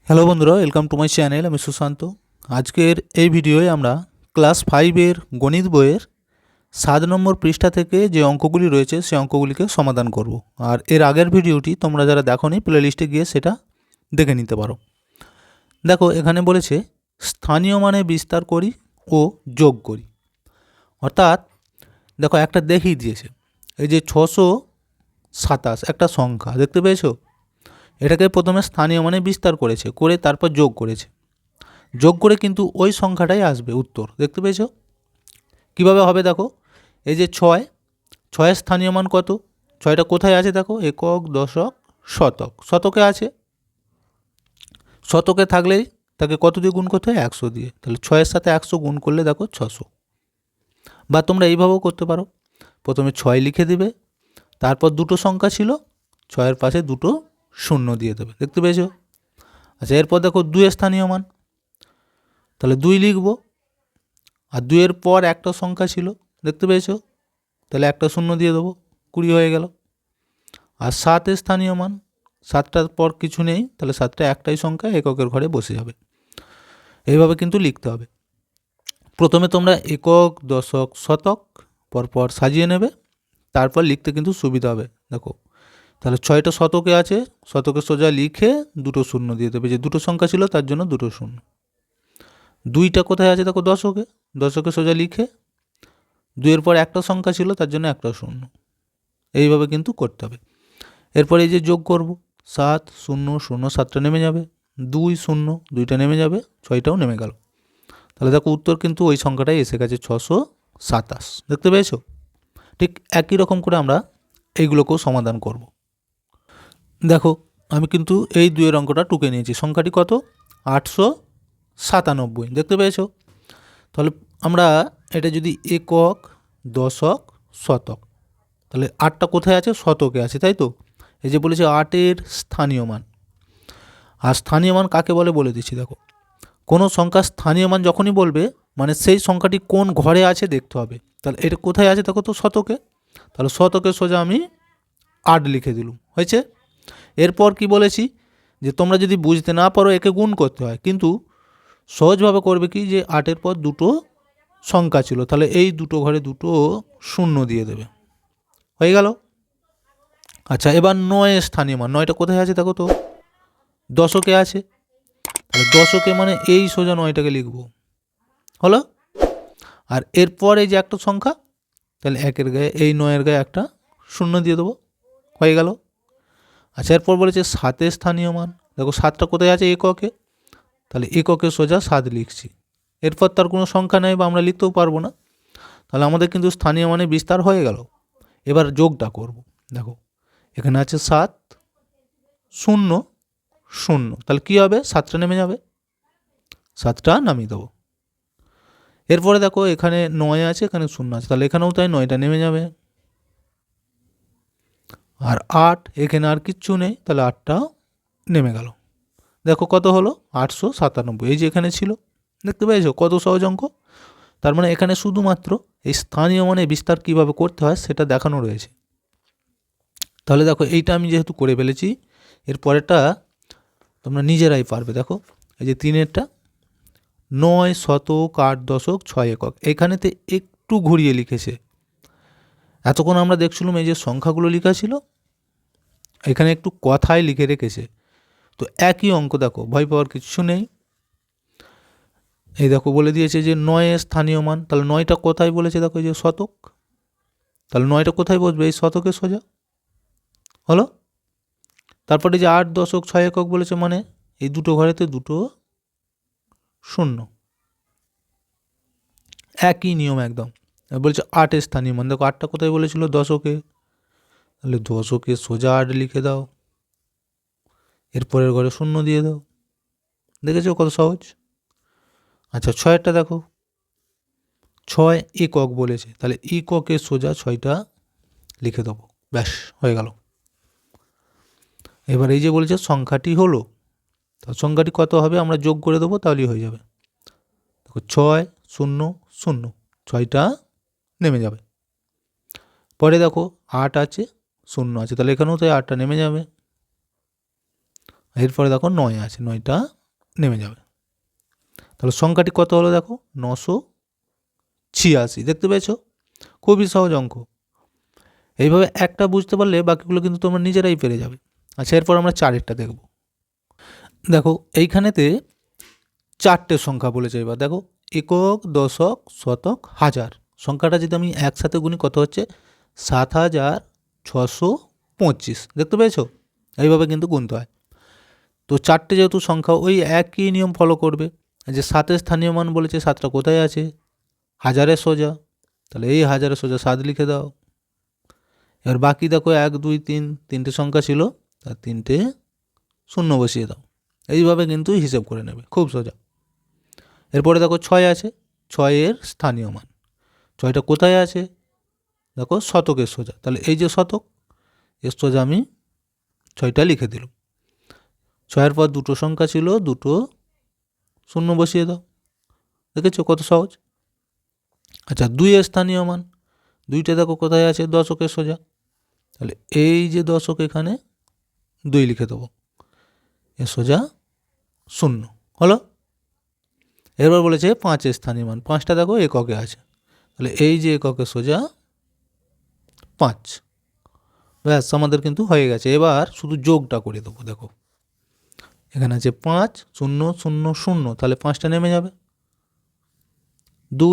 Hello বন্ধুরা, welcome to my channel. আমি সুশান্ত। আজকের এই ভিডিওয়ে আমরা ক্লাস 5-এর গণিত বইয়ের 7 নম্বর পৃষ্ঠা থেকে যে অঙ্কগুলি রয়েছে সেই অঙ্কগুলিকে সমাধান করব। আর এর আগের ভিডিওটি তোমরা যারা দেখোনি প্লেলিস্টে গিয়ে সেটা দেখে নিতে পারো। দেখো, এখানে বলেছে স্থানীয় মানে বিস্তার করি ও যোগ করি। অর্থাৎ দেখো, একটা দেখিয়ে দিয়েছে, এই যে 627 একটা সংখ্যা দেখতে পেয়েছো। এটাকে প্রথমে স্থানীয় মানে বিস্তার করেছে, করে তারপর যোগ করেছে। যোগ করে কিন্তু ওই সংখ্যাটাই আসবে উত্তর, দেখতে পেয়েছো। কিভাবে হবে দেখো, এই যে 6 স্থানীয় মান কত, 6টা কোথায় আছে দেখো, একক, দশক, শতক। শতকে আছে, শতকে থাকলেই তাকে কত দিয়ে গুণ করতে হয়, 100 দিয়ে। তাহলে 6-এর সাথে 100 গুণ করলে দেখো 600। বা তোমরা এইভাবেও করতে পারো, প্রথমে 6 লিখে দিবে, তারপর দুটো সংখ্যা ছিল, 6-এর পাশে দুটো শূন্য দিয়ে দেবে, দেখতে পেয়েছো। আচ্ছা, এরপর দেখো 2 স্থানীয় মান, তাহলে 2 লিখব, আর 2-এর পর একটা সংখ্যা ছিল, দেখতে পেয়েছো, তাহলে একটা শূন্য দিয়ে দেবো, 20 হয়ে গেল। আর 7 স্থানীয় মান, 7টার পর কিছু নেই, তাহলে 7টা একটাই সংখ্যা, এককের ঘরে বসে যাবে। এইভাবে কিন্তু লিখতে হবে। প্রথমে তোমরা একক, দশক, শতক পরপর সাজিয়ে নেবে, তারপর লিখতে কিন্তু সুবিধা হবে। দেখো, তাহলে 6টা শতকে আছে, শতকে সোজা লিখে দুটো শূন্য দিয়ে দেবে, যে দুটো সংখ্যা ছিল তার জন্য দুটো শূন্য। 2টা কোথায় আছে দেখো, দশকে, দশকে সোজা লিখে 2-এর পর একটা সংখ্যা ছিল তার জন্য একটা শূন্য। এইভাবে কিন্তু করতে হবে। এরপর এই যে যোগ করব, 7 0 0, 7টা নেমে যাবে, 2 0, 2টা নেমে যাবে, 6টাও নেমে গেল। তাহলে দেখো উত্তর কিন্তু ওই সংখ্যাটাই এসে গেছে, 627, দেখতে পেয়েছো। ঠিক একই রকম করে আমরা এইগুলোকেও সমাধান করব। দেখো, আমি কিন্তু এই 2-এর অঙ্কটা টুকে নিয়েছি। সংখ্যাটি কত, 897, দেখতে পেয়েছো। তাহলে আমরা এটা যদি একক, দশক, শতক, তাহলে 8টা কোথায় আছে, শতকে আছে, তাই তো। এই যে বলেছে 8-এর স্থানীয় মান, আর স্থানীয় মান কাকে বলে দিচ্ছি। দেখো, কোনো সংখ্যা স্থানীয় মান যখনই বলবে, মানে সেই সংখ্যাটি কোন ঘরে আছে দেখতে হবে। তাহলে এটা কোথায় আছে দেখো তো, শতকে। তাহলে শতকে সোজা আমি 8 লিখে দিলাম, হয়েছে। এরপর কি বলেছি, যে তোমরা যদি বুঝতে না পারো একে গুণ করতে হয়, কিন্তু সহজভাবে করবে কি, যে 8-এর পর দুটো সংখ্যা ছিল, তাহলে এই দুটো ঘরে দুটো শূন্য দিয়ে দেবে, হয়ে গেল। আচ্ছা, এবার 9 স্থানীয় মান, 9টা কোথায় আছে দেখো তো, দশকে আছে। তাহলে দশকে মানে এই সোজা 9টাকে লিখবো, হলো। আর এরপর এই যে একটা সংখ্যা, তাহলে 1-এর গায়ে, এই 9-এর গায়ে একটা শূন্য দিয়ে দেবো, হয়ে গেল। আচ্ছা, এরপর বলেছে 7 স্থানীয় মান, দেখো 7টা কোথায় আছে, এককে, তাহলে এককে সোজা 7 লিখছি। এরপর তার কোনো সংখ্যা নেই বা আমরা লিখতেও পারবো না, তাহলে আমাদের কিন্তু স্থানীয় মানে বিস্তার হয়ে গেল। এবার যোগটা করব। দেখো, এখানে আছে 7 0 0, তাহলে কী হবে, 7টা নেমে যাবে, 7টা নামিয়ে দেবো। এরপরে দেখো, এখানে 9 আছে, এখানে 0 আছে, তাহলে এখানেও তাই, 9টা নেমে যাবে। আর 8, এখানে আর কিচ্ছু নেই, তাহলে 8টাও নেমে গেল। দেখো কত হলো, 897, এই যে এখানে ছিল, দেখতে পেয়েছো কত সহজ অঙ্ক। তার মানে এখানে শুধুমাত্র এই স্থানীয় মানে বিস্তার কিভাবে করতে হয় সেটা দেখানো রয়েছে। তাহলে দেখো, এইটা আমি যেহেতু করে ফেলেছি, এর পরেরটা তোমরা নিজেরাই পারবে। দেখো, এই যে 3-এরটা, 9 শতক, 8 দশক, 6 একক, এখানেতে একটু ঘুরিয়ে লিখেছে। এতক্ষণ আমরা দেখছিলাম এই যে সংখ্যাগুলো লেখা ছিল, এখানে একটু কথায় লিখে রেখেছে। তো একই অঙ্ক, দেখো ভয় পাওয়ার কিছু নেই। এই দেখো বলে দিয়েছে যে 9 স্থানীয় মান, তাহলে 9টা কোথায় বলেছে দেখো, এই যে শতক, তাহলে 9টা কোথায় বসবে, এই শতকে সোজা, হলো। তারপরে যে 8 দশক, 6 একক বলেছে, মানে এই দুটো ঘরেতে দুটো শূন্য, একই নিয়ম একদম। বলছে 8 স্থানীয় মান, দেখো 8টা কোথায় বলেছিল, দশকে, তাহলে দশকে সোজা 8 লিখে দাও, এরপরের ঘরে শূন্য দিয়ে দাও, দেখেছো কত সহজ। আচ্ছা, 6টা দেখো, 6 একক বলেছে, তাহলে এককে সোজা 6টা লিখে দেবো, ব্যাস হয়ে গেল। এবার এই যে বলেছে সংখ্যাটি হলো, তো সংখ্যাটি কত হবে আমরা যোগ করে দেবো, তাহলেই হয়ে যাবে। দেখো 6 0 0, 6টা নেমে যাবে। পরে দেখো 8 আছে, 0 আছে, তাহলে এখানেও তাই 8টা নেমে যাবে। এরপরে দেখো 9 আছে, 9টা নেমে যাবে। তাহলে সংখ্যাটি কত হলো দেখো, 986। দেখতে পেয়েছো? খুবই সহজ অঙ্ক। এইভাবে একটা বুঝতে পারলে বাকিগুলো কিন্তু তোমরা নিজেরাই পেরে যাবে। আচ্ছা, এরপর আমরা 4এরটা দেখব। দেখো এইখানেতে 4টে সংখ্যা বলেছে। এবার দেখো, একক, দশক, শতক, হাজার। সংখ্যাটা যদি আমি একসাথে গুনি কত হচ্ছে, 7625। দেখতে পেয়েছো? এইভাবে কিন্তু গুনতে হয়। তো 4টে যেহেতু সংখ্যা, ওই একই নিয়ম ফলো করবে। যে 7এর স্থানীয় মান বলেছে, 7টা কোথায় আছে, হাজারের সোজা। তাহলে এই হাজারের সোজা 7 লিখে দাও। এবার বাকি দেখো 1 2 3, 3টে সংখ্যা ছিল, তার 3টে শূন্য বসিয়ে দাও। এইভাবে কিন্তু হিসেব করে নেবে, খুব সোজা। এরপরে দেখো 6 আছে, 6এর স্থানীয় মান। 6টা কোথায় আছে, দেখো শতকের সোজা। তাহলে এই যে শতক, এর সোজা আমি 6টা লিখে দিলাম। 6এর পর 2টো সংখ্যা ছিল, 2টো শূন্য বসিয়ে দাও। দেখেছো কত সহজ? আচ্ছা, 2এর স্থানীয় মান, 2টা দেখো কোথায় আছে, দশকের সোজা। তাহলে এই যে দশক, এখানে 2 লিখে দেবো, এর সোজা 0 হলো। এরপর বলেছে 5এর স্থানীয় মান, 5টা দেখো এককে আছে। তাহলে এই যে এককের সোজা 5। ব্যাস, আমাদের কিন্তু হয়ে গেছে। এবার শুধু যোগটা করে দেবো। দেখো এখানে আছে 5 0 0 0, তাহলে 5টা নেমে যাবে। 2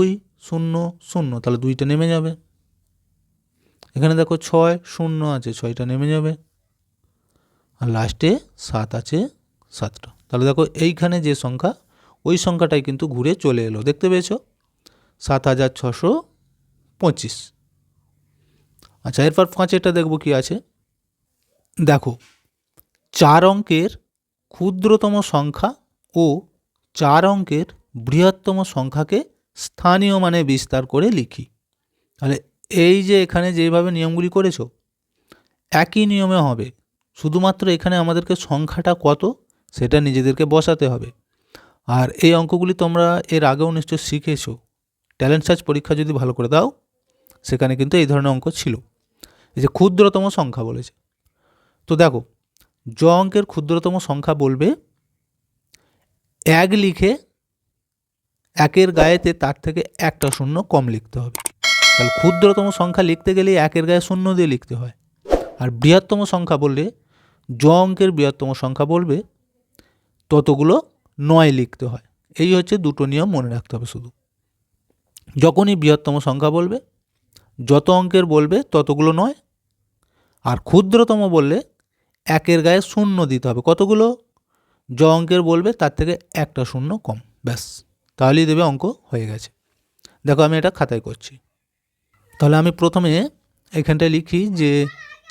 0 0, তাহলে 2টা নেমে যাবে। এখানে দেখো 6 0 আছে, 6টা নেমে যাবে। আর লাস্টে 7 আছে, 7টা। তাহলে দেখো এইখানে যে সংখ্যা, ওই সংখ্যাটাই কিন্তু ঘুরে চলে এলো। দেখতে পেয়েছো? 7625। আচ্ছা, এরপর 5এরটা দেখবো কি আছে। দেখো, 4 অঙ্কের ক্ষুদ্রতম সংখ্যা ও 4 অঙ্কের বৃহত্তম সংখ্যাকে স্থানীয় মানে বিস্তার করে লিখি। তাহলে এই যে এখানে যেভাবে নিয়মগুলি করেছো, একই নিয়মে হবে। শুধুমাত্র এখানে আমাদেরকে সংখ্যাটা কত সেটা নিজেদেরকে বসাতে হবে। আর এই অঙ্কগুলি তোমরা এর আগেও নিশ্চয় শিখেছো। ট্যালেন্ট সার্চ পরীক্ষা যদি ভালো করে দাও, সেখানে কিন্তু এই ধরনের অঙ্ক ছিল। এই যে ক্ষুদ্রতম সংখ্যা বলেছে, তো দেখো জ অঙ্কের ক্ষুদ্রতম সংখ্যা বলবে 1 লিখে 1-এর গায়েতে তার থেকে একটা শূন্য কম লিখতে হবে। তাহলে ক্ষুদ্রতম সংখ্যা লিখতে গেলে 1-এর গায়ে শূন্য দিয়ে লিখতে হয়। আর বৃহত্তম সংখ্যা বললে, জ অঙ্কের বৃহত্তম সংখ্যা বলবে ততগুলো 9 লিখতে হয়। এই হচ্ছে দুটো নিয়ম মনে রাখতে হবে শুধু। যখনই বৃহত্তম সংখ্যা বলবে, যত অঙ্কের বলবে ততগুলো 9। আর ক্ষুদ্রতম বললে 1-এর গায়ে শূন্য দিতে হবে। কতগুলো? জ অঙ্কের বলবে তার থেকে একটা শূন্য কম। ব্যাস, তাহলেই দেবে অঙ্ক হয়ে গেছে। দেখো আমি এটা খাতায় করছি। তাহলে আমি প্রথমে এখানটায় লিখি যে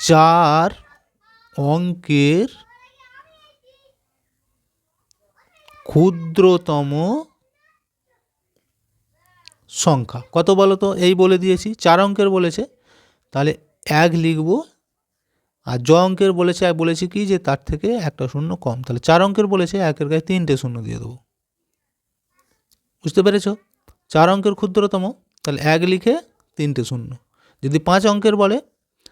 4 অঙ্কের ক্ষুদ্রতম সংখ্যা কত বলো তো? এই বলে দিয়েছি, 4 অঙ্কের বলেছে, তাহলে 1 লিখব। আর জ অঙ্কের বলেছি কি যে তার থেকে একটা শূন্য কম। তাহলে 4 অঙ্কের বলেছে, 1-এর গায়ে 3টে শূন্য দিয়ে দেবো। বুঝতে পেরেছ? 4 অঙ্কের ক্ষুদ্রতম, তাহলে 1 লিখে 3টে শূন্য। যদি 5 অঙ্কের বলে,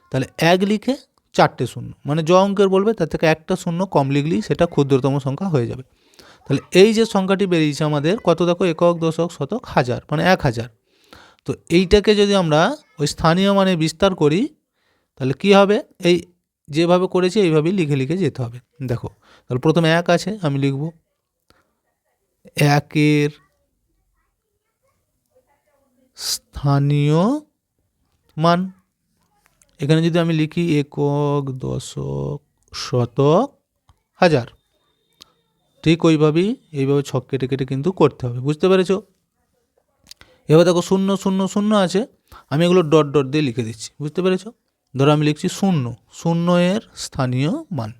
তাহলে 1 লিখে 4টে শূন্য। মানে জ অঙ্কের বলবে তার থেকে একটা শূন্য কম লিখলেই সেটা ক্ষুদ্রতম সংখ্যা হয়ে যাবে। তাহলে এই যে সংখ্যাটি বেরিয়েছে আমাদের কত, দেখো একক, দশক, শতক, হাজার, মানে 1000। তো এইটাকে যদি আমরা ওই স্থানীয় মানে বিস্তার করি, তাহলে কি হবে? এই যেভাবে করেছি এইভাবেই লিখে লিখে যেতে হবে। দেখো, তাহলে প্রথমে 1 আছে, আমি লিখব 1-এর স্থানীয় মান। এখানে যদি আমি লিখি একক, দশক, শতক, হাজার, ঠিক ওইভাবেই এইভাবে ছক কেটে কেটে কিন্তু করতে হবে। বুঝতে পেরেছো? এবার দেখো 0 0 0 আছে, আমি এগুলো ডট ডট দিয়ে লিখে দিচ্ছি। বুঝতে পেরেছো? ধরো আমি লিখছি 0, 0-এর স্থানীয় মান।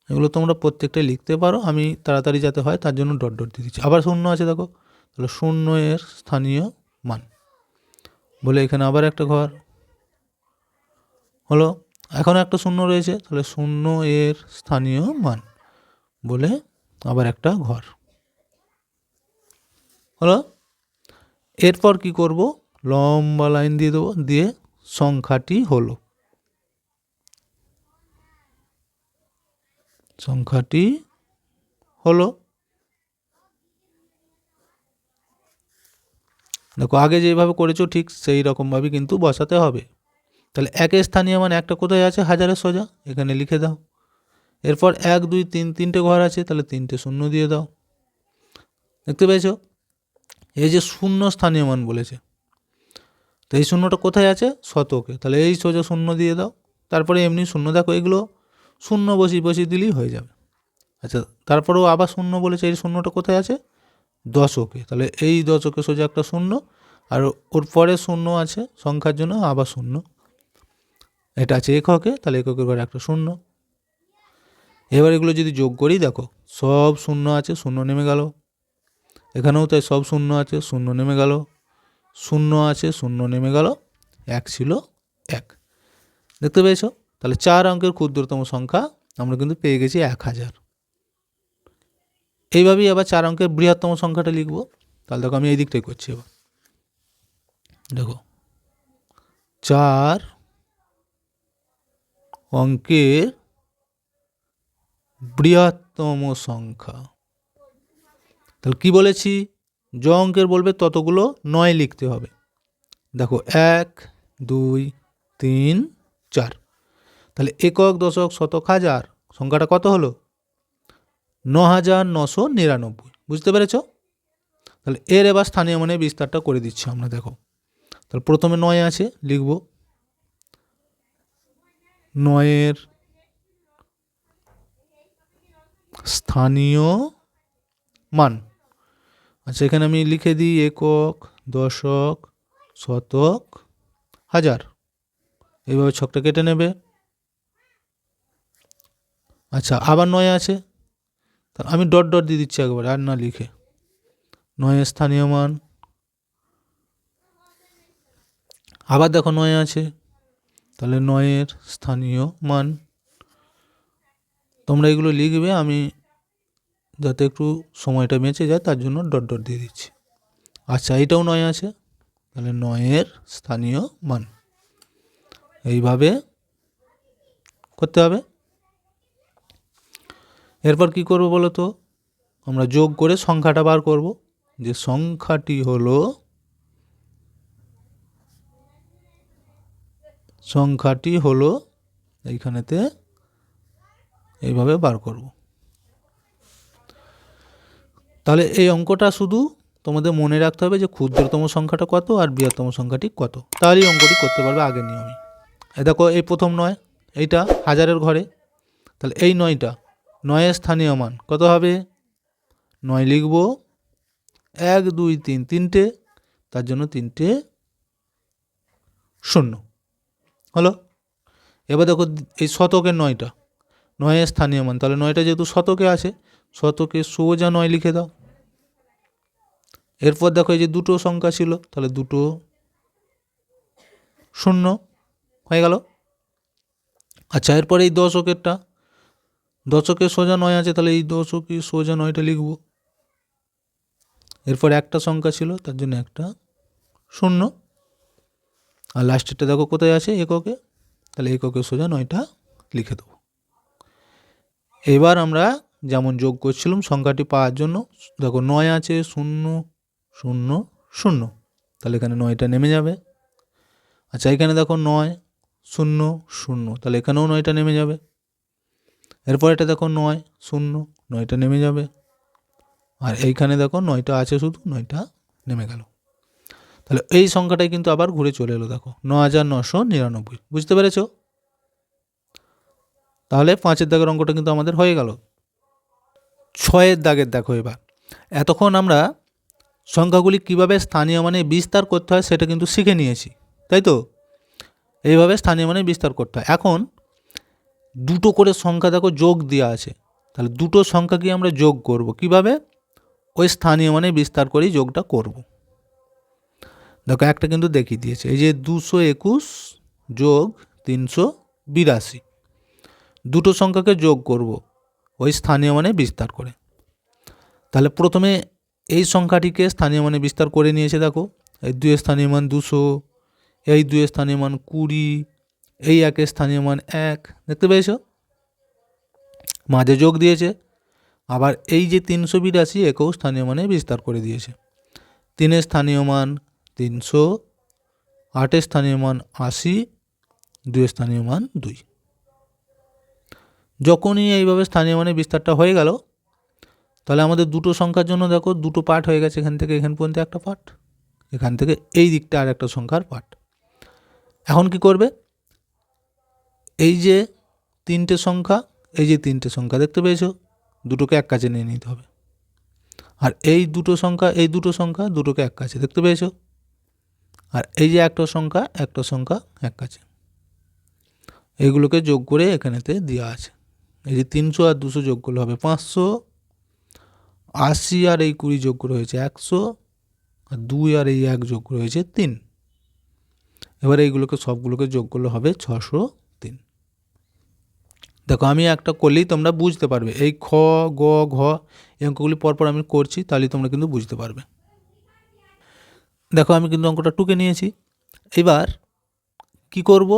এগুলো তোমরা প্রত্যেকটাই লিখতে পারো, আমি তাড়াতাড়ি যাতে হয় তার জন্য ডট ডট দিয়ে দিচ্ছি। আবার 0 আছে দেখো, তাহলে 0-এর স্থানীয় মান বলে এখানে আবার একটা ঘর হলো। এখনও একটা 0 রয়েছে, তাহলে 0-এর স্থানীয় মান বলে আবার একটা ঘর হলো। এরপর কি করব? লম্বা লাইন দিয়ে দেবো, দিয়ে সংখ্যাটি হলো। সংখ্যাটি হলো, দেখো আগে যেভাবে করেছো ঠিক সেই রকমভাবে কিন্তু বসাতে হবে। তাহলে একের স্থানীয় মান একটা কোথায় আছে, হাজারের সোজা, এখানে লিখে দাও। এরপর 1 2 3 তিনটে ঘর আছে, তাহলে 3টে শূন্য দিয়ে দাও। দেখতে পেয়েছো, এই যে শূন্য স্থানীয় মান বলেছে, তো এই শূন্যটা কোথায় আছে, শতকে, তাহলে এই সোজা শূন্য দিয়ে দাও। তারপরে এমনি শূন্য, দেখো এগুলো শূন্য বসিয়ে বসিয়ে দিলেই হয়ে যাবে। আচ্ছা, তারপরেও আবার শূন্য বলেছে, এই শূন্যটা কোথায় আছে, দশকে, তাহলে এই দশকে সোজা একটা শূন্য, আর ওর পরে শূন্য আছে সংখ্যার জন্য আবার শূন্য। এটা আছে এককে, তাহলে এককের ঘরে একটা শূন্য। এবার এগুলো যদি যোগ করি, দেখো সব শূন্য আছে, শূন্য নেমে গেল। এখানেও তাই সব শূন্য আছে, শূন্য নেমে গেল। শূন্য আছে, শূন্য নেমে গেল। 1 ছিল 1। দেখতে পেয়েছো, তাহলে 4 অঙ্কের ক্ষুদ্রতম সংখ্যা আমরা কিন্তু পেয়ে গেছি 1000। এইভাবেই আবার 4 অঙ্কের বৃহত্তম সংখ্যাটা লিখবো। তাহলে দেখো আমি এই দিকটাই করছি। এবার দেখো 4 অঙ্কের বৃহত্তম সংখ্যা, তাহলে কি বলেছি, য অঙ্কের বলবে ততগুলো 9 লিখতে হবে। দেখো 1 2 3 4, তাহলে একক দশক শতক হাজার সংখ্যাটা কত হলো, 9999। বুঝতে পেরেছ, তাহলে এর এবার স্থানীয় মানে বিস্তারটা করে দিচ্ছি আমরা। দেখো তাহলে প্রথমে 9 আছে, লিখব 9-এর স্থানীয় মান। আচ্ছা, এখানে আমি লিখে দিই একক দশক শতক হাজার, এইভাবে ছকটা কেটে নেবে। আচ্ছা, আবার 9 আছে, তাহলে আমি ডট ডট দিয়ে দিচ্ছি একবার, আর না লিখে। 9-এর স্থানীয় মান, আবার দেখো 9 আছে, তাহলে 9-এর স্থানীয় মান। তোমরা এগুলো লিখবে, আমি যাতে একটু সময়টা বেঁচে যায় তার জন্য ডট ডট দিয়ে দিচ্ছি। আচ্ছা, এইটাও 9 আছে, তাহলে 9-এর স্থানীয় মান। এইভাবে করতে হবে। এরপর কি করব বলো তো, আমরা যোগ করে সংখ্যাটা বার করব, যে সংখ্যাটি হলো, এইখানেতে এইভাবে বার করব। তাহলে এই অঙ্কটা শুধু তোমাদের মনে রাখতে হবে যে ক্ষুদ্রতম সংখ্যাটা কত আর বৃহত্তম সংখ্যাটি কত, তাহলেই অঙ্কটি করতে পারবে আগের নিয়মে। এই দেখো এই প্রথম 9, এইটা হাজারের ঘরে, তাহলে এই 9টা, 9-এর স্থানীয় মান কত হবে, 9 লিখব, 1 2 3 তিনটে, তার জন্য 3টে শূন্য হলো। এবার দেখো এই শতকের 9টা, 9-এর স্থানীয় মান, তাহলে 9টা যেহেতু শতকে আছে, শতকে সোজা 9 লিখে দাও। এরপর দেখো এই যে দুটো সংখ্যা ছিল, তাহলে দুটো শূন্য হয়ে গেল। আচ্ছা, এরপর এই দশকেরটা, দশকে সোজা 9 আছে, তাহলে এই দশকে সোজা 9টা লিখব। এরপর একটা সংখ্যা ছিল, তার জন্য একটা শূন্য, আর লাস্টেরটা দেখো কোথায় আছে, এককে, তাহলে এককে সোজা 9টা লিখে দেবো। এবার আমরা যেমন যোগ করছিলাম সংখ্যাটি পাওয়ার জন্য, দেখো 9 আছে, 0 0 0, তাহলে এখানে 9টা নেমে যাবে। আচ্ছা, এখানে দেখো 9 0 0, তাহলে এখানেও 9টা নেমে যাবে। এরপর এটা দেখো 9 0, 9টা নেমে যাবে। আর এইখানে দেখো 9টা আছে, শুধু 9টা নেমে গেল। তাহলে এই সংখ্যাটাই কিন্তু আবার ঘুরে চলে এলো, দেখো 9999। বুঝতে পেরেছো, তাহলে 5-এর দাগের অঙ্কটা কিন্তু আমাদের হয়ে গেল। 6-এর দাগের দেখো, এবার এতক্ষণ আমরা সংখ্যাগুলি কিভাবে স্থানীয় মানে বিস্তার করতে হয় সেটা কিন্তু শিখে নিয়েছি, তাই তো। এইভাবে স্থানীয় মানে বিস্তার করতে হয়। এখন দুটো করে সংখ্যা দেখো যোগ দেওয়া আছে, তাহলে দুটো সংখ্যাকে আমরা যোগ করব কিভাবে, ওই স্থানীয় মানে বিস্তার করেই যোগটা করব। দেখো একটা কিন্তু দেখিয়ে দিয়েছে, এই যে 221 যোগ 382, দুটো সংখ্যাকে যোগ করব ওই স্থানীয় মানে বিস্তার করে। তাহলে প্রথমে এই সংখ্যাটিকে স্থানীয় মানে বিস্তার করে নিয়েছে, দেখো এই 2-এর স্থানীয় মান 200, এই 2-এর স্থানীয় মান 20, এই 1-এর স্থানীয় মান 1। দেখতে পেয়েছো, মাঝে যোগ দিয়েছে। আবার এই যে 382 একেও স্থানীয় মানে বিস্তার করে দিয়েছে। 3-এর স্থানীয় মান 300, 8-এর স্থানীয় মান 80, 2-এর স্থানীয় মান 2। যখনই এইভাবে স্থানীয় মানে বিস্তারটা হয়ে গেল, তাহলে আমাদের দুটো সংখ্যার জন্য দেখো দুটো পার্ট হয়ে গেছে। এখান থেকে এখান পর্যন্ত একটা পার্ট, এখান থেকে এই দিকটা আর একটা সংখ্যার পার্ট। এখন কি করবে, এই যে 3টে সংখ্যা, এই যে 3টে সংখ্যা দেখতে পেয়েছো, দুটোকে এক কাছে নিয়ে নিতে হবে। আর এই দুটো সংখ্যা, এই দুটো সংখ্যা দুটোকে এক কাছে দেখতে পেয়েছো। আর এই যে একটা সংখ্যা এক কাছে, এইগুলোকে যোগ করে এখানেতে দেওয়া আছে। এই যে 300 আর 200 যোগ করলে হবে 500, 80 আর এই 20 যোগ করে হয়েছে 100, আর 2 আর এই 1 যোগ করে হয়েছে 3। এবার এইগুলোকে সবগুলোকে যোগ করলে হবে 603। দেখো আমি একটা করলেই তোমরা বুঝতে পারবে। এই খ, গ, ঘ এই অঙ্কগুলি পরপর আমি করছি, তাহলে তোমরা কিন্তু বুঝতে পারবে। দেখো আমি কিন্তু অঙ্কটা টুকে নিয়েছি। এবার কি করব,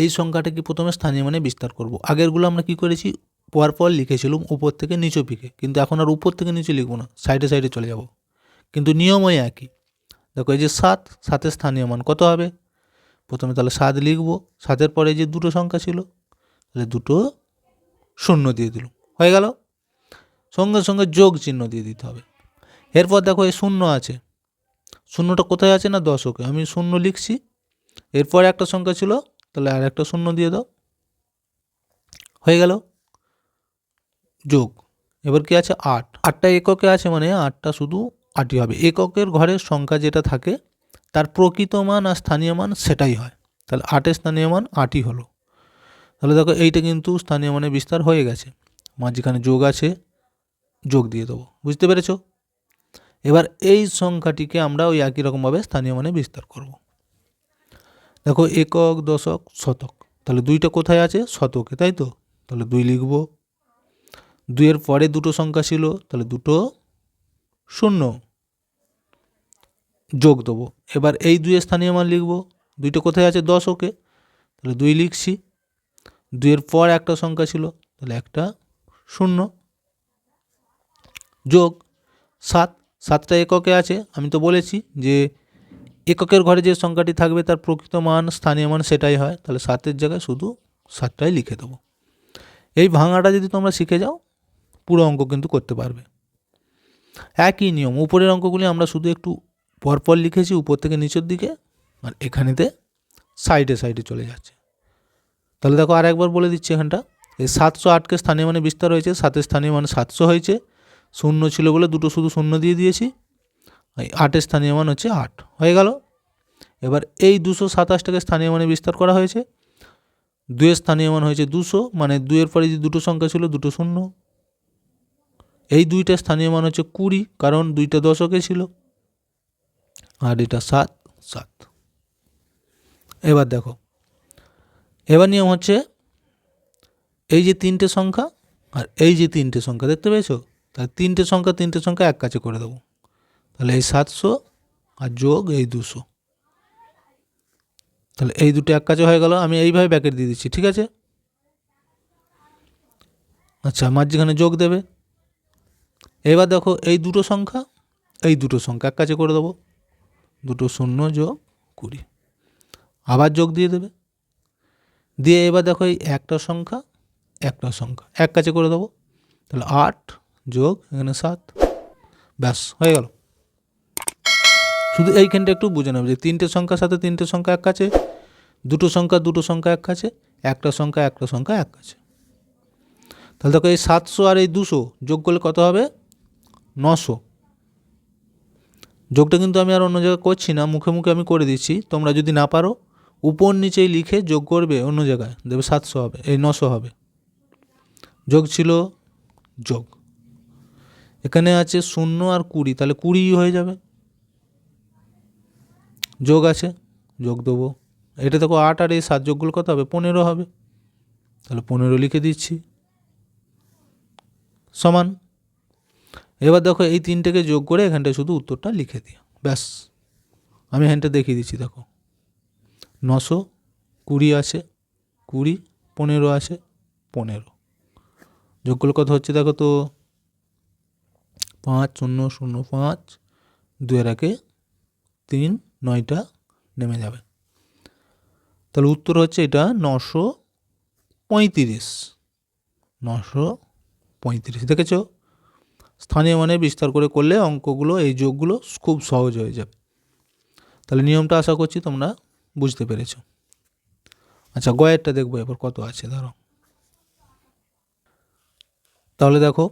এই সংখ্যাটাকে প্রথমে স্থানীয় মানে বিস্তার করব। আগেরগুলো আমরা কি করেছি, পরপর লিখেছিলাম উপর থেকে নিচে পিকে, কিন্তু এখন আর উপর থেকে নিচে লিখবো না, সাইডে সাইডে চলে যাব। কিন্তু নিয়মই একই। দেখো এই যে 7-এর স্থানীয় মান কত হবে, প্রথমে তাহলে 7 লিখবো। 7-এর পরে যে দুটো সংখ্যা ছিল, তাহলে দুটো শূন্য দিয়ে দিল, হয়ে গেল। সঙ্গে সঙ্গে যোগ চিহ্ন দিয়ে দিতে হবে। এরপর দেখো এই শূন্য আছে, শূন্যটা কোথায় আছে না দশকে, আমি শূন্য লিখছি। এরপর একটা সংখ্যা ছিল, তাহলে আর একটা শূন্য দিয়ে দাও, হয়ে গেল যোগ। এবার কি আছে 8, 8টা এককে আছে মানে 8টা শুধু 8ই হবে। এককের ঘরের সংখ্যা যেটা থাকে তার প্রকৃত মান আর স্থানীয় মান সেটাই হয়। তাহলে 8-এর স্থানীয় মান 8ই হলো। তাহলে দেখো এইটা কিন্তু স্থানীয় মানে বিস্তার হয়ে গেছে, মাঝখানে যোগ আছে, যোগ দিয়ে দেবো, বুঝতে পেরেছো। এবার এই সংখ্যাটিকে আমরা ওই একই রকমভাবে স্থানীয় মানে বিস্তার করব। দেখো একক, দশক, শতক, তাহলে 2টা কোথায় আছে শতকে, তাই তো, তাহলে 2 লিখব। 2-এর পরে দুটো সংখ্যা ছিল, তাহলে দুটো শূন্য, যোগ দেবো। এবার এই 2-এর স্থানীয় মান লিখব। 2টা কোথায় আছে দশকে, তাহলে 2 লিখছি। 2-এর পর একটা সংখ্যা ছিল, তাহলে একটা শূন্য, যোগ 7, 7টা এককে আছে। আমি তো বলেছি যে এককের ঘরে যে সংখ্যাটি থাকবে তার প্রকৃত মান স্থানীয় মান সেটাই হয়, তাহলে 7-এর জায়গায় শুধু 7টাই লিখে দেবো। এই ভাঙাটা যদি তোমরা শিখে যাও, পুরো অঙ্ক কিন্তু করতে পারবে। একই নিয়ম, উপরের অঙ্কগুলি আমরা শুধু একটু পরপর লিখেছি উপর থেকে নিচের দিকে, আর এখানেতে সাইডে সাইডে চলে যাচ্ছে। তাহলে দেখো আর একবার বলে দিচ্ছি, এখানটা এই 708কে স্থানীয় মানে বিস্তার হয়েছে, 7-এর স্থানীয় মান 700 হয়েছে। শূন্য ছিল বলে দুটো শুধু শূন্য দিয়ে দিয়েছি। 8-এর স্থানীয় মান হচ্ছে 8, হয়ে গেল। এবার এই 227টাকে স্থানীয় মানে বিস্তার করা হয়েছে। 2-এর স্থানীয় মান হয়েছে 200, মানে 2-এর পরে যে দুটো সংখ্যা ছিল দুটো শূন্য। এই 2টার স্থানীয় মান হচ্ছে 20, কারণ 2টা দশকে ছিল। আর এটা 7, 7। এবার দেখো, এবার নিয়ম হচ্ছে এই যে 3টে সংখ্যা আর এই যে 3টে সংখ্যা দেখতে পেয়েছো, তাহলে 3টে সংখ্যা এক কাছে করে দেবো। তাহলে এই 700 আর যোগ এই 200, তাহলে এই দুটো এক কাছে হয়ে গেল। আমি এইভাবে ব্যাকেট দিয়ে দিচ্ছি, ঠিক আছে। আচ্ছা, মাঝখানে যোগ দেবে। এবার দেখো এই দুটো সংখ্যা এক কাছে করে দেবো, দুটো শূন্য যোগ 20, আবার যোগ দিয়ে দেবে। দিয়ে এবার দেখো এই একটা সংখ্যা এক কাছে করে দেবো, তাহলে 8 যোগ এখানে 7, ব্যাস হয়ে গেল। শুধু এইখানটা একটু বুঝে নেবে যে 3টে সংখ্যার সাথে 3টে সংখ্যা এক কাছে, দুটো সংখ্যা এক কাছে, একটা সংখ্যা এক কাছে। তাহলে দেখো এই 700 আর এই 200 যোগ করলে কত হবে 900। যোগটা কিন্তু আমি আর অন্য জায়গায় করছি না, মুখে মুখে আমি করে দিচ্ছি। তোমরা যদি না পারো উপর নিচেই লিখে যোগ করবে, অন্য জায়গায় দেবে 700 হবে, এই 900 হবে। যোগ ছিল যোগ, এখানে আছে 0 আর 20, তাহলে 20 হয়ে যাবে। যোগ আছে, যোগ দেবো। এটা দেখো 8 আর এই 7 যোগগুলো কত হবে 15 হবে, তাহলে 15 লিখে দিচ্ছি সমান। এবার দেখো এই 3টেকে যোগ করে এখানটায় শুধু উত্তরটা লিখে দিও, ব্যাস। আমি এখানটা দেখিয়ে দিচ্ছি, দেখো 900, 20 আছে 20, 15 আছে 15, যোগগুলো কত হচ্ছে দেখো তো, 5 0 0 5, 2 এর 1 3, 9টা নেমে যাবে। তাহলে উত্তর হচ্ছে এটা 935। 935 দেখেছো? স্থানীয় মানে বিস্তার করে করলে অঙ্কগুলো, এই যোগগুলো খুব সহজ হয়ে যাবে। তাহলে নিয়মটা আশা করছি তোমরা বুঝতে পেরেছো। আচ্ছা, গয়েরটা দেখবো এবার কত আছে, ধরো। তাহলে দেখো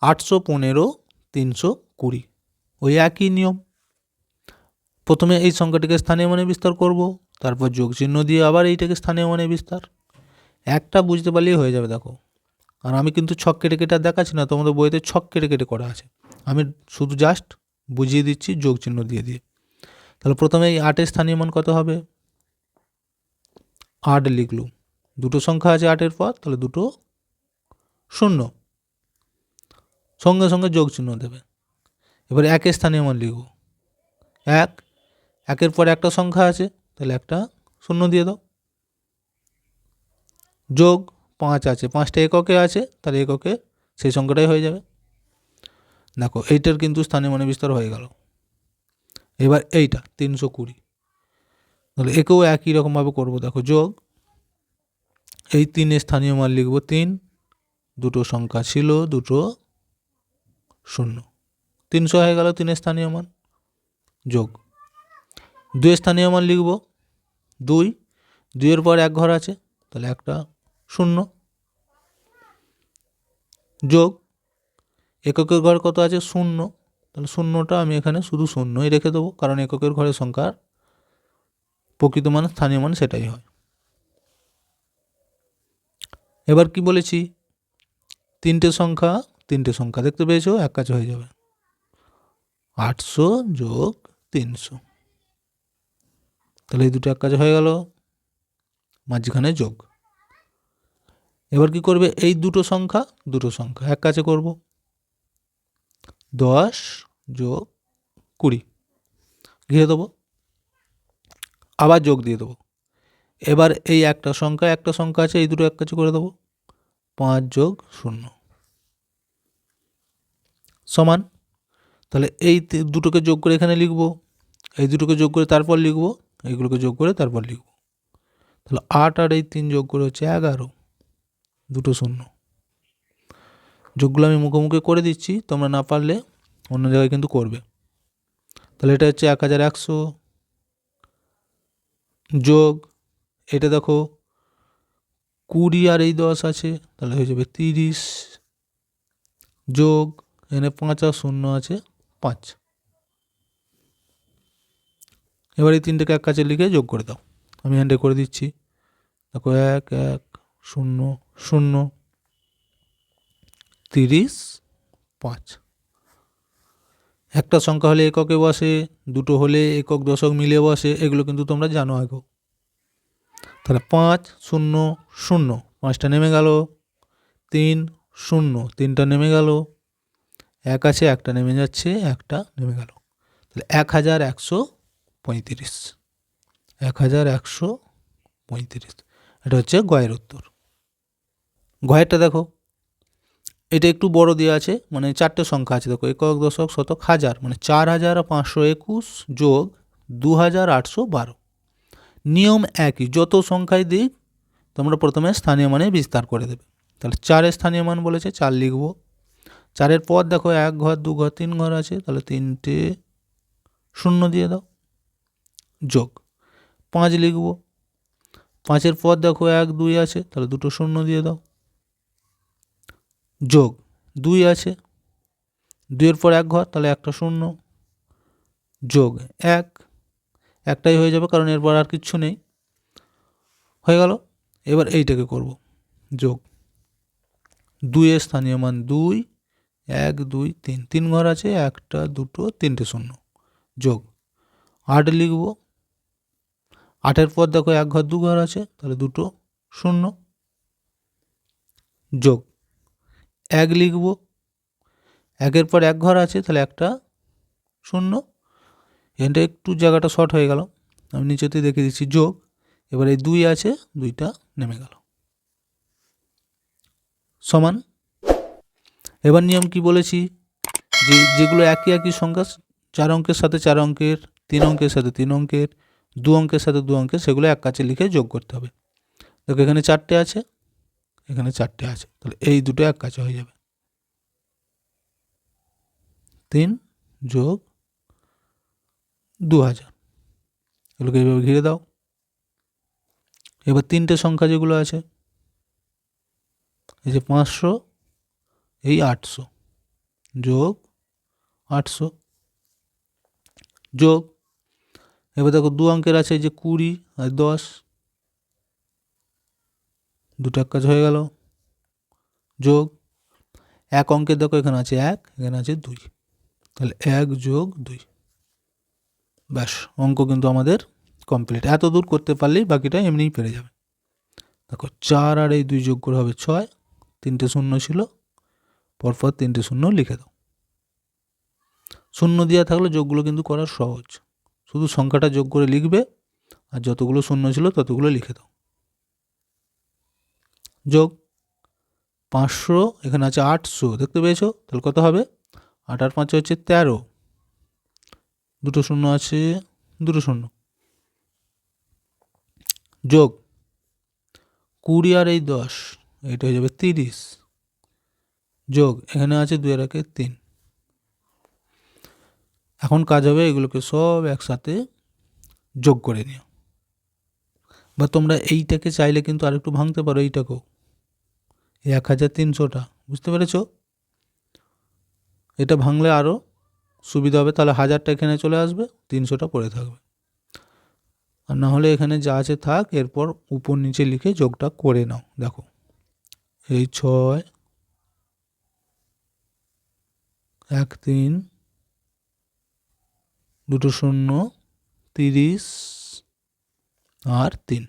815 320, ওই একই নিয়ম। প্রথমে এই সংখ্যাটিকে স্থানীয় মানে বিস্তার করব, তারপর যোগ চিহ্ন দিয়ে আবার এইটাকে স্থানীয় মানে বিস্তার। একটা বুঝতে পারলেই হয়ে যাবে দেখো। আর আমি কিন্তু ছক কেটে কেটে আর দেখাচ্ছি না, তোমাদের বইতে ছক কেটে কেটে করা আছে, আমি শুধু জাস্ট বুঝিয়ে দিচ্ছি যোগ চিহ্ন দিয়ে দিয়ে। তাহলে প্রথমে এই 8-এর স্থানীয় মান কত হবে, 8 লিখলুম। দুটো সংখ্যা আছে 8-এর পর, তাহলে দুটো 0, সঙ্গে সঙ্গে যোগ চিহ্ন দেবে। এবার 1-এর স্থানীয় মান লিখব, 1, 1-এর পর একটা সংখ্যা আছে, তাহলে একটা 0 দিয়ে দাও। যোগ 5 আছে, 5টা এককে আছে, তাহলে এককে সেই সংখ্যাটাই হয়ে যাবে। দেখো এইটার কিন্তু স্থানীয় মানে বিস্তার হয়ে গেল। এবার এইটা 320, তাহলে একেও একই রকমভাবে করবো। দেখো যোগ, এই 3-এর স্থানীয় মান লিখব 3, দুটো সংখ্যা ছিল, দুটো 0, 300 হয়ে গেল 3-এর স্থানীয় মান। যোগ 2-এর স্থানীয় মান লিখব 2, 2-এর পর এক ঘর আছে, তাহলে একটা 0। যোগ এককের ঘর কত আছে 0, তাহলে 0টা আমি এখানে শুধু 0ই রেখে দেবো, কারণ এককের ঘরের সংখ্যার প্রকৃত মান স্থানীয় মান সেটাই হয়। এবার কি বলেছি, তিনটে সংখ্যা দেখতে পেয়েছো, এক কাছে হয়ে যাবে 800 যোগ 300, তাহলে এই দুটো এক কাছে হয়ে গেল, মাঝখানে যোগ। এবার কি করবে, এই দুটো সংখ্যা এক কাছে করব, 10 যোগ 20 ঘিরে দেবো, আবার যোগ দিয়ে দেবো। এবার এই একটা সংখ্যা আছে, এই দুটো এক কাছে করে দেবো, 5 যোগ 0 সমান। তাহলে এই দুটোকে যোগ করে এখানে লিখবো, এই দুটোকে যোগ করে তারপর লিখবো, এইগুলোকে যোগ করে তারপর লিখব। তাহলে 8 আর এই 3 যোগ করে হচ্ছে 11, দুটো 0। যোগগুলো আমি মুখোমুখি করে দিচ্ছি, তোমরা না পারলে অন্য জায়গায় কিন্তু করবে। তাহলে এটা হচ্ছে 1100 যোগ, এটা দেখো 20 আর এই 10 আছে, তাহলে হয়ে যাবে 30, যোগ এখানে 5 আর 0 আছে 5। এবার এই তিনটেকে এক কাছে লিখে যোগ করে দাও, আমি হ্যান্ডে করে দিচ্ছি। দেখো 1 1 0 0, 30 5। একটা সংখ্যা হলে এককে বসে, দুটো হলে একক দশক মিলে বসে, এগুলো কিন্তু তোমরা জানো আগে। তাহলে 5 0 0, 5টা নেমে গেল, 3 0, 3টা নেমে গেল, 1 আছে, একটা নেমে যাচ্ছে, একটা নেমে গেল। তাহলে 1135, 1135, এটা হচ্ছে গয়ের উত্তর। গয়েরটা দেখো, এটা একটু বড় দেওয়া আছে, মানে 4টে সংখ্যা আছে, দেখো একক দশক শতক হাজার, মানে 4521 যোগ 2812। নিয়ম একই, যত সংখ্যায় দিক তোমরা প্রথমে স্থানীয় মানে বিস্তার করে দেবে। তাহলে 4-এর স্থানীয় মান বলেছে, 4 লিখব। 4-এর পর দেখো 1 ঘর 2 ঘর 3 ঘর আছে, তাহলে 3টে 0 দিয়ে দাও। যোগ 5 লিখব, 5-এর পর দেখো 1 2 আছে, তাহলে দুটো 0 দিয়ে দাও। যোগ 2 আছে, 2-এর পর এক ঘর, তাহলে একটা 0, যোগ 1, একটাই হয়ে যাবে কারণ এরপর আর কিচ্ছু নেই, হয়ে গেল। এবার এইটাকে করব, যোগ 2-এর স্থানীয় মান 2, 1 2 3, 3 ঘর আছে, একটা দুটো 3টে 0, যোগ 8 লিখব। 8-এর পর দেখো 1 ঘর 2 ঘর আছে, তাহলে দুটো 0, যোগ 1 লিখব। 1-এর পর এক ঘর আছে, তাহলে একটা 0, এখানটা একটু জায়গাটা শর্ট হয়ে গেল, আমি নিচেতে দেখে দিচ্ছি। যোগ, এবার এই 2 আছে, 2টা নেমে গেল, সমান। এবার নিয়ম কি বলেছি, যে যেগুলো একই একই সংখ্যা, 4 অঙ্কের সাথে 4 অঙ্কের, 3 অঙ্কের সাথে 3 অঙ্কের, 2 অঙ্কের সাথে 2 অঙ্কের, সেগুলো এক কাছে লিখে যোগ করতে হবে। দেখো এখানে 4টে আছে, এখানে 4টে আছে, তাহলে এই দুটো এক কাছে হয়ে যাবে। 3 যোগ 2000, এগুলোকে এইভাবে ঘিরে দাও। এবার 3টে সংখ্যা যেগুলো আছে, এই যে 500, এই 800, যোগ 800, যোগ, এবার দেখো 2 অঙ্কের আছে, এই যে 20 আর 10, দুটো এক কাজ হয়ে গেল, যোগ, 1 অঙ্কের দেখো এখানে আছে 1, এখানে আছে 2, তাহলে 1 যোগ 2, ব্যাস অঙ্ক কিন্তু আমাদের কমপ্লিট। এত দূর করতে পারলেই বাকিটা এমনিই পেরে যাবে। দেখো 4 আর এই 2 যোগ করে হবে 6, 3টে শূন্য ছিল, পরপর 3টে শূন্য লিখে দাও। শূন্য দেওয়া থাকলে যোগগুলো কিন্তু করা সহজ, শুধু সংখ্যাটা যোগ করে লিখবে আর যতগুলো শূন্য ছিল ততগুলো লিখে দাও। যোগ 500, এখানে আছে 800, দেখতে পেয়েছো, তাহলে কত হবে, 8 আর 5 হচ্ছে 13, দুটো শূন্য আছে, দুটো শূন্য, যোগ 20 আর এই 10, এটা হয়ে যাবে 30, যোগ, এখানে আছে 2 আর 1 3। এখন কাজ হবে এগুলোকে সব একসাথে যোগ করে নিও। বা তোমরা এইটাকে চাইলে কিন্তু আরেকটু ভাঙতে পারো, এইটাকেও, 1300টা, বুঝতে পেরেছ, এটা ভাঙলে আরও সুবিধা হবে, তাহলে 1000টা এখানে চলে আসবে, 300টা পড়ে থাকবে। আর না হলে এখানে যা আছে থাক, এরপর উপর নিচে লিখে যোগটা করে নাও। দেখো এই 6, 1 3, দুটো শূন্য, 30 আর 3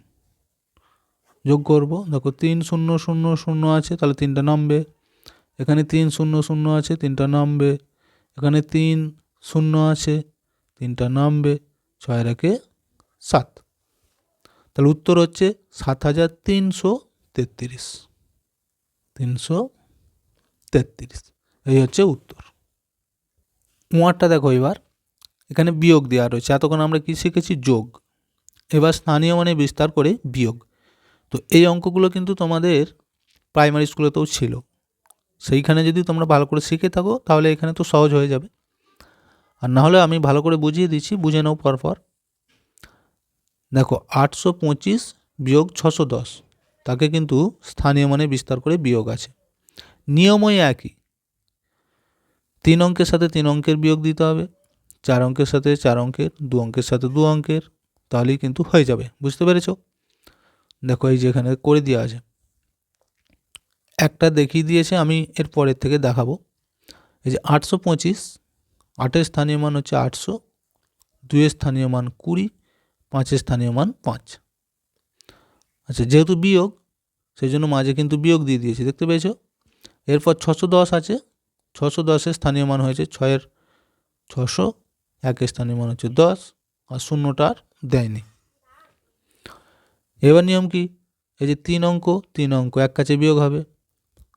যোগ করব। দেখো 3 0 0 0 আছে, তাহলে 3টা নামবে, এখানে 3 0 0 আছে, 3টা নামবে, এখানে 3 0 আছে, 3টা নামবে, 6 আর 1 7, তাহলে উত্তর হচ্ছে 7333, 333, এই হচ্ছে উত্তর। ওয়ারটা দেখো, এবার এখানে বিয়োগ দেওয়া রয়েছে, এতক্ষণ আমরা কি শিখেছি, যোগ, এবার স্থানীয় মানে বিস্তার করে বিয়োগ। তো এই অঙ্কগুলো কিন্তু তোমাদের প্রাইমারি স্কুলেতেও ছিল, সেইখানে যদি তোমরা ভালো করে শিখে থাকো তাহলে এখানে তো সহজ হয়ে যাবে, আর না হলে আমি ভালো করে বুঝিয়ে দিচ্ছি, বুঝে নাও পরপর। দেখো 825 বিয়োগ 610, তাকে কিন্তু স্থানীয় মানে বিস্তার করে বিয়োগ আছে, নিয়মই একই, 3 অঙ্কের সাথে 3 অঙ্কের বিয়োগ দিতে হবে, 4 অঙ্কের সাথে 4 অঙ্কের, 2 অঙ্কের সাথে 2 অঙ্কের, তাহলেই কিন্তু হয়ে যাবে, বুঝতে পেরেছ। দেখো এই যে এখানে করে দেওয়া আছে, একটা দেখিয়ে দিয়েছে, আমি এর পরের থেকে দেখাবো। এই যে 825, 8-এর স্থানীয় মান হচ্ছে 800, 2-এর স্থানীয় মান 20, 5-এর স্থানীয় মান 5। আচ্ছা, যেহেতু বিয়োগ সেই জন্য মাঝে কিন্তু বিয়োগ দিয়ে দিয়েছি, দেখতে পেয়েছো। এরপর 610 আছে, 610-এর স্থানীয় মান হয়েছে 6-এর 600, 1-এর স্থানীয় মান হচ্ছে 10, আর শূন্যটা আর দেয়নি। এবার নিয়ম কি, এই যে 3 অঙ্ক 3 অঙ্ক এক কাছে বিয়োগ হবে,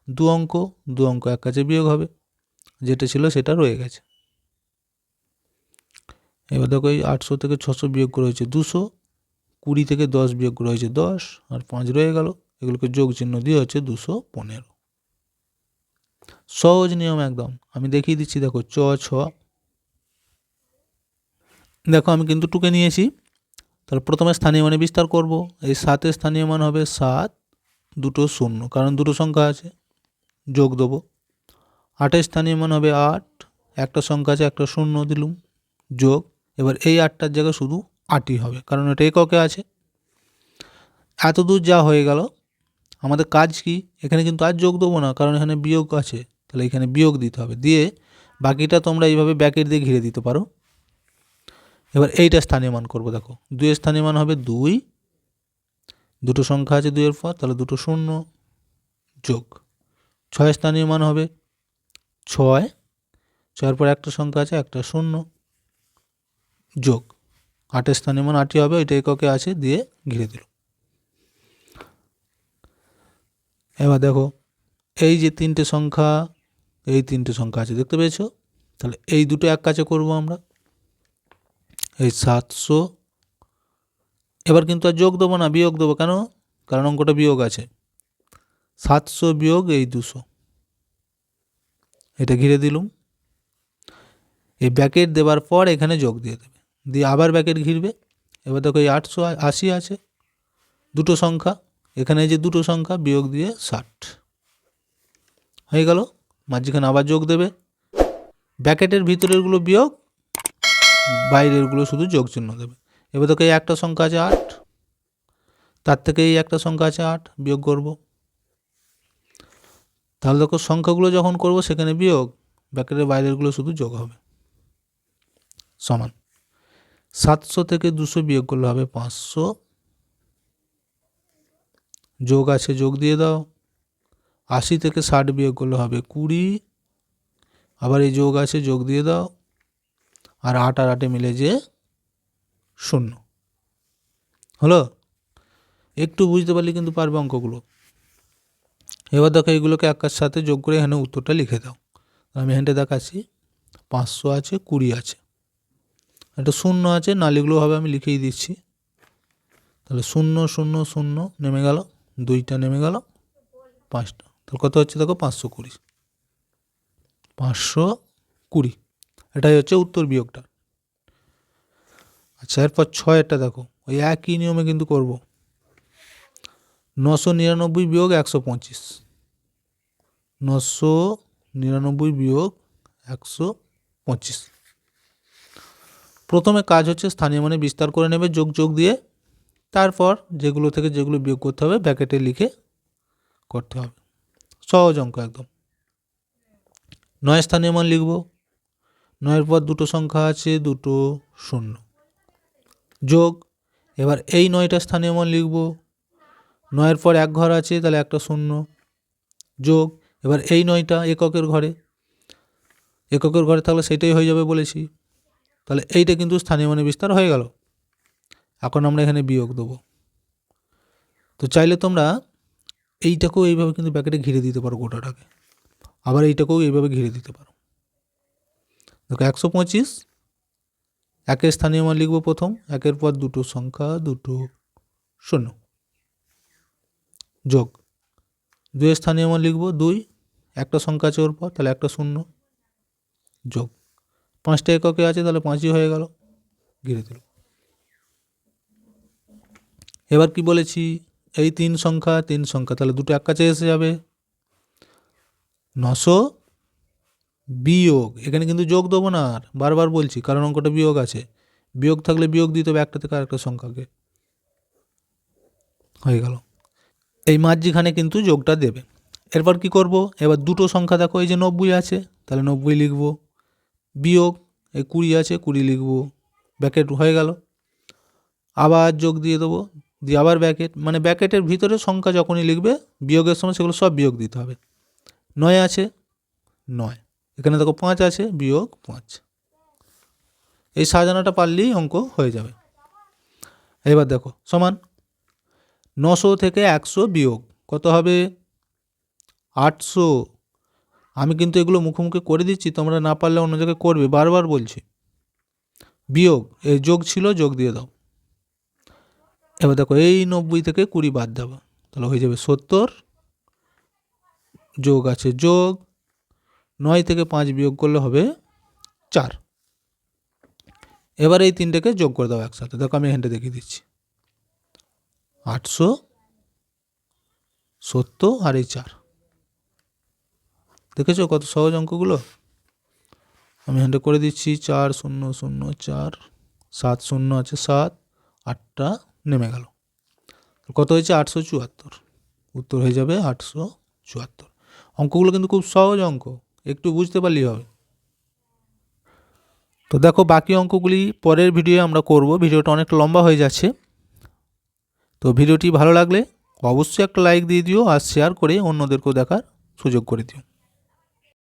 2 অঙ্ক 2 অঙ্ক এক কাছে বিয়োগ হবে, যেটা ছিল সেটা রয়ে গেছে। এবার দেখো এই 800 থেকে 600 বিয়োগ করে হয়েছে 200, 20 থেকে 10 বিয়োগ করে হয়েছে 10, আর 5 রয়ে গেল, এগুলোকে যোগ চিহ্ন দিয়ে হচ্ছে 215। সহজ নিয়ম একদম, আমি দেখিয়ে দিচ্ছি। দেখো 6, দেখো আমি কিন্তু টুকে নিয়েছি, তাহলে প্রথমে স্থানীয় মানে বিস্তার করব। এই 7-এর স্থানীয় মান হবে 7, দুটো শূন্য, কারণ দুটো সংখ্যা আছে, যোগ দেবো। 8-এর স্থানীয় মান হবে 8, একটা সংখ্যা আছে, একটা শূন্য দিলুম, যোগ। এবার এই 8টার জায়গায় শুধু 8ই হবে, কারণ এটা এককে আছে। এত দূর যা হয়ে গেল, আমাদের কাজ কি, এখানে কিন্তু আর যোগ দেবো না, কারণ এখানে বিয়োগ আছে, তাহলে এখানে বিয়োগ দিতে হবে, দিয়ে বাকিটা তোমরা এইভাবে ব্যাকেট দিয়ে ঘিরে দিতে পারো। এবার এইটা স্থানীয় মান করবো। দেখো 2-এর স্থানীয় মান হবে 2, দুটো সংখ্যা আছে 2-এর পর, তাহলে দুটো শূন্য, যোগ। 6-এর স্থানীয় মান হবে 6, 6-এর পর একটা সংখ্যা আছে, একটা শূন্য, যোগ। 8-এর স্থানীয় মান 8ই হবে, ওইটা এককে আছে, দিয়ে ঘিরে দিল। এবার দেখো এই যে 3টে সংখ্যা এই তিনটে সংখ্যা আছে, দেখতে পেয়েছো? তাহলে এই দুটো এক কাছে করব আমরা। এই 700, এবার কিন্তু আর যোগ দেবো না, বিয়োগ দেবো। কেন? কারণ অঙ্কটা বিয়োগ আছে। 700 বিয়োগ এই 200, এটা ঘিরে দিলুম। এই ব্র্যাকেট দেওয়ার পর এখানে যোগ দিয়ে দেবে, দিয়ে আবার ব্র্যাকেট ঘিরবে। এবার দেখো এই 880 আছে, দুটো সংখ্যা, এখানে যে দুটো সংখ্যা বিয়োগ দিয়ে 60 হয়ে গেল। মাঝখানে আবার যোগ দেবে, ব্র্যাকেটের ভিতরেরগুলো বিয়োগ, বাইরেরগুলো শুধু যোগ চিহ্ন দেবে। এবার দেখো এই একটা সংখ্যা আছে 8, তার থেকে এই একটা সংখ্যা আছে 8, বিয়োগ করব। তাহলে দেখো সংখ্যাগুলো যখন করব সেখানে বিয়োগ, ব্র্যাকেটের বাইরেরগুলো শুধু যোগ হবে। সমান 700 থেকে 200 বিয়োগ করলে হবে 500, যোগ আছে যোগ দিয়ে দাও। 80 থেকে 60 বিয়োগ করলে হবে 20, আবার এই যোগ আছে যোগ দিয়ে দাও। আর 8 আর 8 মিলে যে 0 হলো। একটু বুঝতে পারলে কিন্তু পারবে অঙ্কগুলো। এবার দেখো এইগুলোকে একার সাথে যোগ করে এখানে উত্তরটা লিখে দাও। আমি এখানটা দেখাচ্ছি, 500 আছে, 20 আছে, একটা 0 আছে, না লিখলেও হবে, আমি লিখেই দিচ্ছি। তাহলে 0 0 0 নেমে গেল, 2টা নেমে গেল, 5টা, তাহলে কত হচ্ছে দেখো 520। 520, এটাই হচ্ছে উত্তর বিয়োগটা। আচ্ছা, এরপর 6-এরটা দেখো, ওই একই নিয়মে কিন্তু করব। 999 বিয়োগ 125, 999 বিয়োগ 125। প্রথমে কাজ হচ্ছে স্থানীয় মানে বিস্তার করে নেবে যোগ যোগ দিয়ে, তারপর যেগুলো থেকে যেগুলো বিয়োগ করতে হবে ব্র্যাকেটে লিখে করতে হবে। সহজ অঙ্ক একদম। 9 স্থানীয় মান লিখব, 9-এর পর দুটো সংখ্যা আছে, দুটো 0, যোগ। এবার এই 9টা স্থানীয় মান লিখব, 9-এর পর এক ঘর আছে, তাহলে একটা 0, যোগ। এবার এই 9টা এককের ঘরে, এককের ঘরে থাকলে সেটাই হয়ে যাবে বলেছি, তাহলে এইটা কিন্তু স্থানীয় মানে বিস্তার হয়ে গেল। এখন আমরা এখানে বিয়োগ দেবো। তো চাইলে তোমরা এইটাকেও এইভাবে কিন্তু ব্র্যাকেটে ঘিরে দিতে পারো গোটাটাকে, আবার এইটাকেও এইভাবে ঘিরে দিতে পারো। দেখো 125, একের স্থানীয় মান লিখবো প্রথম, একের পর দুটো সংখ্যা, দুটো 0, যোগ। 2-এর স্থানীয় মান লিখবো 2, একটা সংখ্যা আছে ওর পর, তাহলে একটা 0, যোগ। 5টা এককে আছে, তাহলে 5ই হয়ে গেল, ঘিরে দিল। এবার কি বলেছি, এই 3 সংখ্যা, তাহলে দুটো এক কাছে এসে যাবে। 900 বিয়োগ, এখানে কিন্তু যোগ দেবো না, আর বারবার বলছি কারণ অঙ্কটা বিয়োগ আছে, বিয়োগ থাকলে বিয়োগ দিতে হবে একটা থেকে আরেকটা সংখ্যাকে। হয়ে গেল। এই মাঝখানে কিন্তু যোগটা দেবে। এরপর কি করব, এবার দুটো সংখ্যা দেখো, এই যে 90 আছে, তাহলে 90 লিখব, বিয়োগ এই 20 আছে, 20 লিখব, ব্র্যাকেট হয়ে গেল। আবার যোগ দিয়ে দেবো, দিয়ে আবার ব্র্যাকেট, মানে ব্র্যাকেটের ভিতরে সংখ্যা যখনই লিখবে বিয়োগের সময় সেগুলো সব বিয়োগ দিতে হবে। 9 আছে, 9, এখানে দেখো 5 আছে, বিয়োগ 5। এই সাজানোটা পারলেই অঙ্ক হয়ে যাবে। এবার দেখো সমান 900 থেকে 100 বিয়োগ কত হবে, 800। আমি কিন্তু এগুলো মুখোমুখি করে দিচ্ছি, তোমরা না পারলে অন্য জায়গায় করবে, বারবার বলছি। বিয়োগ, এই যোগ ছিল, যোগ দিয়ে দাও। এবার দেখো এই 90 থেকে 20 বাদ দেবো, তাহলে হয়ে যাবে 70, যোগ আছে যোগ। 9 থেকে 5 বিয়োগ করলে হবে 4। এবার এই 3টাকে যোগ করে দাও একসাথে, দেখো আমি এখানটা দেখিয়ে দিচ্ছি, 870 আর এই 4। দেখেছো কত সহজ অঙ্কগুলো। আমি এখানটা করে দিচ্ছি, 4 0 0 4, 7 0 আছে 7, 8টা নেমে গেল, কত হয়েছে 874। উত্তর হয়ে যাবে 874। অঙ্কগুলো কিন্তু খুব সহজ অঙ্ক, একটু বুঝতে পারলেই হবে। তো দেখো বাকি অঙ্কগুলি পরের ভিডিওয়ে আমরা করব, ভিডিওটা অনেক লম্বা হয়ে যাচ্ছে। তো ভিডিওটি ভালো লাগলে অবশ্যই একটা লাইক দিয়ে দিও, আর শেয়ার করে অন্যদেরকেও দেখার সুযোগ করে দিও।